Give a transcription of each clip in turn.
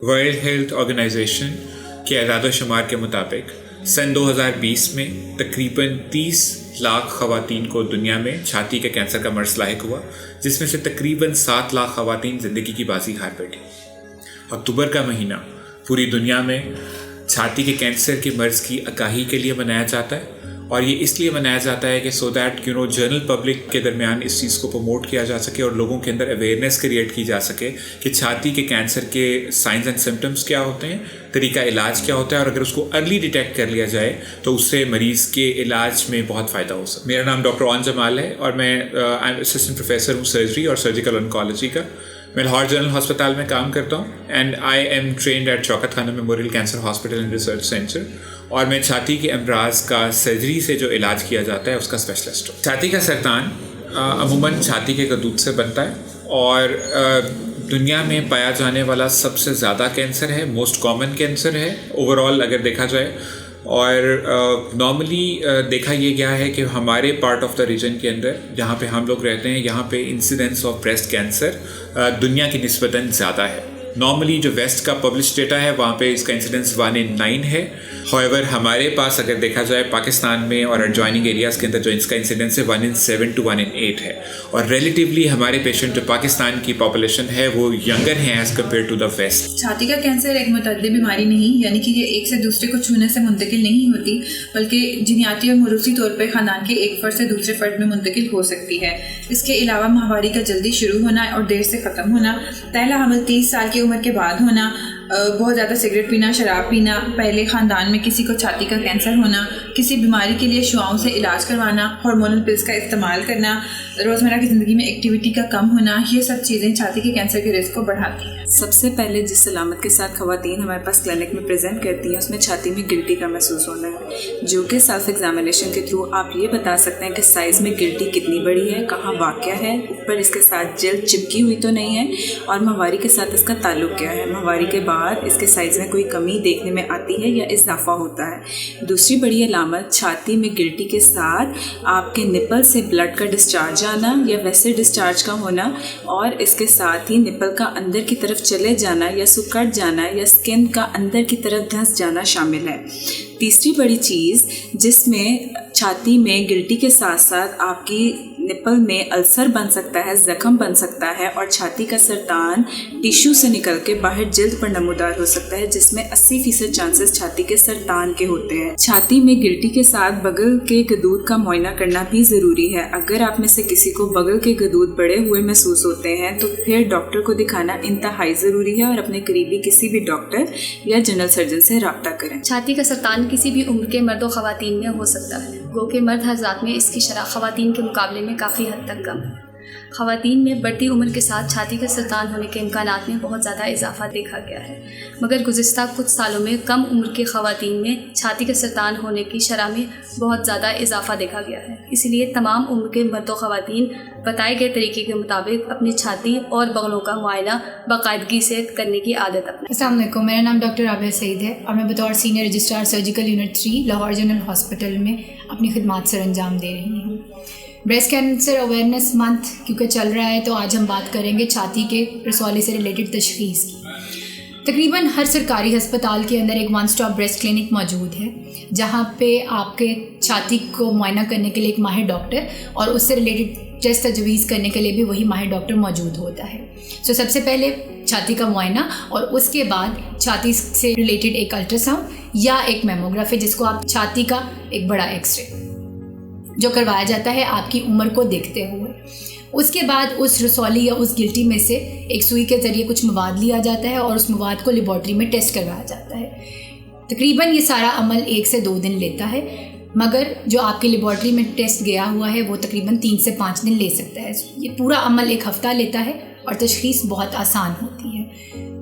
World health organization کے اعداد و شمار کے مطابق سن 2020 میں تقریباً 30 لاکھ خواتین کو دنیا میں چھاتی کے کینسر کا مرض لاحق ہوا، جس میں سے تقریباً 7 لاکھ خواتین زندگی کی بازی ہار بیٹھی۔ اکتوبر کا مہینہ پوری دنیا میں چھاتی کے کینسر کے مرض کی آگاہی کے لیے منایا جاتا ہے، اور یہ اس لیے منایا جاتا ہے کہ سو دیٹ جنرل پبلک کے درمیان اس چیز کو پروموٹ کیا جا سکے اور لوگوں کے اندر اویئرنیس کریٹ کی جا سکے کہ چھاتی کے کینسر کے سائنز اینڈ سمٹمز کیا ہوتے ہیں، طریقہ علاج کیا ہوتا ہے، اور اگر اس کو ارلی ڈیٹیکٹ کر لیا جائے تو اس سے مریض کے علاج میں بہت فائدہ ہو سکتا ہے۔ میرا نام ڈاکٹر عون جمال ہے اور میں اسسٹنٹ پروفیسر ہوں سرجری اور سرجیکل انکالوجی کا۔ میں لاہور جنرل ہسپتال میں کام کرتا ہوں and I am trained at Shaukat Khanum memorial cancer hospital and research center, اور میں چھاتی کے امراض کا سرجری سے جو علاج کیا جاتا ہے اس کا اسپیشلسٹ ہوں۔ چھاتی کا سرطان عموماً چھاتی کے غدود سے بنتا ہے اور دنیا میں پایا جانے والا سب سے زیادہ کینسر ہے، موسٹ کامن کینسر ہے اوور آل اگر دیکھا جائے، اور نارملی دیکھا یہ گیا ہے کہ ہمارے پارٹ آف دا ریجن کے اندر جہاں پہ ہم لوگ رہتے ہیں یہاں پہ انسیڈنس آف بریسٹ کینسر دنیا کی نسبتاً زیادہ ہے۔ نارملی جو ویسٹ کا پبلش ڈیٹا ہے وہاں پہ اس کا انسیڈنس 1 in 9 ہے، however ہمارے پاس اگر دیکھا جائے پاکستان میں اور ایڈجوائننگ ایریاز کے اندر جو اس کا انسیڈنس ہے 1 in 7 to 1 in 8 ہے، اور ریلیٹیولی ہمارے پیشنٹ جو پاکستان کی پاپولیشن ہے وہ ینگر ہیں as compared to the west. چھاتی کا کینسر ایک متعدی بیماری نہیں، یعنی کہ یہ ایک سے دوسرے کو چھونے سے منتقل نہیں ہوتی، بلکہ جینیاتی اور موروثی طور پہ خاندان کے ایک فرد سے دوسرے فرد میں منتقل ہو سکتی ہے۔ اس کے علاوہ ماہواری کا جلدی شروع ہونا اور دیر سے ختم ہونا، پہلا حمل 30 سال کی عمر کے بعد ہونا، بہت زیادہ سگریٹ پینا، شراب پینا، پہلے خاندان میں کسی کو چھاتی کا کینسر ہونا، کسی بیماری کے لیے شعاؤں سے علاج کروانا، ہارمونل پلز کا استعمال کرنا، روزمرہ کی زندگی میں ایکٹیویٹی کا کم ہونا، یہ سب چیزیں چھاتی کے کینسر کے رسک کو بڑھاتی ہیں۔ سب سے پہلے جس علامت کے ساتھ خواتین ہمارے پاس کلینک میں پریزنٹ کرتی ہیں اس میں چھاتی میں گلٹی کا محسوس ہونا ہے، جو کہ سیلف ایگزامینیشن کے تھرو آپ یہ بتا سکتے ہیں کہ سائز میں گلٹی کتنی بڑی ہے، کہاں واقع ہے، اوپر اس کے ساتھ جلد چپکی ہوئی تو نہیں ہے، اور ماہواری کے ساتھ اس کا تعلق کیا ہے، ماہواری کے بعد اس کے سائز میں کوئی کمی دیکھنے میں آتی ہے یا اضافہ ہوتا ہے۔ دوسری بڑی علامت چھاتی میں گلٹی کے ساتھ آپ کے نپل سے بلڈ کا ڈسچارج آنا یا ویسے ڈسچارج کا ہونا، اور اس کے ساتھ ہی نپل کا اندر کی طرف چلے جانا یا سکڑ جانا یا سکن کا اندر کی طرف دھنس جانا شامل ہے۔ تیسری بڑی چیز جس میں چھاتی میں گلٹی کے ساتھ ساتھ آپ کی نپل میں السر بن سکتا ہے، زخم بن سکتا ہے، اور چھاتی کا سرطان ٹیشو سے نکل کے باہر جلد پر نمودار ہو سکتا ہے، جس میں 80% چانسز چھاتی کے سرطان کے ہوتے ہیں۔ چھاتی میں گلٹی کے ساتھ بغل کے غدود کا معائنہ کرنا بھی ضروری ہے۔ اگر آپ میں سے کسی کو بغل کے غدود بڑے ہوئے محسوس ہوتے ہیں تو پھر ڈاکٹر کو دکھانا انتہائی ضروری ہے، اور اپنے قریبی کسی بھی ڈاکٹر یا جنرل سرجن سے رابطہ کریں۔ چھاتی کا سرطان کسی بھی عمر کے مرد و خواتین میں ہو سکتا ہے، گو کہ مرد حضرات میں اس کی شرح خواتین کے مقابلے میں کافی حد تک کم ہے۔ خواتین میں بڑھتی عمر کے ساتھ چھاتی کا سرطان ہونے کے امکانات میں بہت زیادہ اضافہ دیکھا گیا ہے، مگر گزشتہ کچھ سالوں میں کم عمر کے خواتین میں چھاتی کا سرطان ہونے کی شرح میں بہت زیادہ اضافہ دیکھا گیا ہے۔ اس لیے تمام عمر کے مرد و خواتین بتائے گئے طریقے کے مطابق اپنی چھاتی اور بغلوں کا معائنہ باقاعدگی سے کرنے کی عادت اپنائیں۔ السلام علیکم، میرا نام ڈاکٹر عابیہ سعید ہے اور میں بطور senior registrar surgical unit 3 Lahore general hospital میں اپنی خدمات سر انجام دے رہی ہوں۔ بریسٹ کینسر اویئرنیس منتھ کیونکہ چل رہا ہے تو آج ہم بات کریں گے چھاتی کے رسولی سے ریلیٹڈ تشخیص کی۔ تقریباً ہر سرکاری ہسپتال کے اندر ایک 1 اسٹاپ بریسٹ کلینک موجود ہے، جہاں پہ آپ کے چھاتی کو معائنہ کرنے کے لیے ایک ماہر ڈاکٹر اور اس سے ریلیٹڈ ٹیسٹ تجویز کرنے کے لیے بھی وہی ماہر ڈاکٹر موجود ہوتا ہے۔ سب سے پہلے چھاتی کا معائنہ اور اس کے بعد چھاتی سے ریلیٹڈ ایک الٹرا ساؤنڈ یا ایک میموگرافی، جس کو آپ چھاتی کا ایک بڑا ایکس رے جو کروایا جاتا ہے آپ کی عمر کو دیکھتے ہوئے۔ اس کے بعد اس رسولی یا اس گلٹی میں سے ایک سوئی کے ذریعے کچھ مواد لیا جاتا ہے اور اس مواد کو لیبارٹری میں ٹیسٹ کروایا جاتا ہے۔ تقریباً یہ سارا عمل 1 سے 2 دن لیتا ہے، مگر جو آپ کی لیبارٹری میں ٹیسٹ گیا ہوا ہے وہ تقریباً 3 سے 5 دن لے سکتا ہے۔ یہ پورا عمل 1 ہفتہ لیتا ہے اور تشخیص بہت آسان ہوتی ہے۔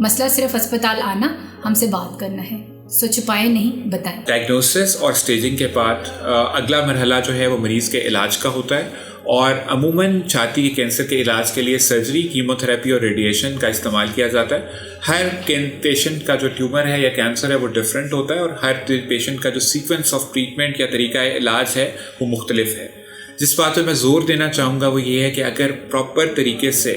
مسئلہ صرف اسپتال آنا، ہم سے بات کرنا ہے، سو چھپائیں نہیں، بتائیں۔ ڈائگنوسس اور اسٹیجنگ کے بعد اگلا مرحلہ جو ہے وہ مریض کے علاج کا ہوتا ہے، اور عموماً چھاتی کے کینسر کے علاج کے لیے سرجری، کیموتھراپی اور ریڈیشن کا استعمال کیا جاتا ہے۔ ہر پیشنٹ کا جو ٹیومر ہے یا کینسر ہے وہ ڈفرینٹ ہوتا ہے، اور ہر پیشنٹ کا جو سیکوینس آف ٹریٹمنٹ یا طریقہ علاج ہے وہ مختلف ہے۔ جس بات پہ میں زور دینا چاہوں گا وہ یہ ہے کہ اگر پراپر طریقے سے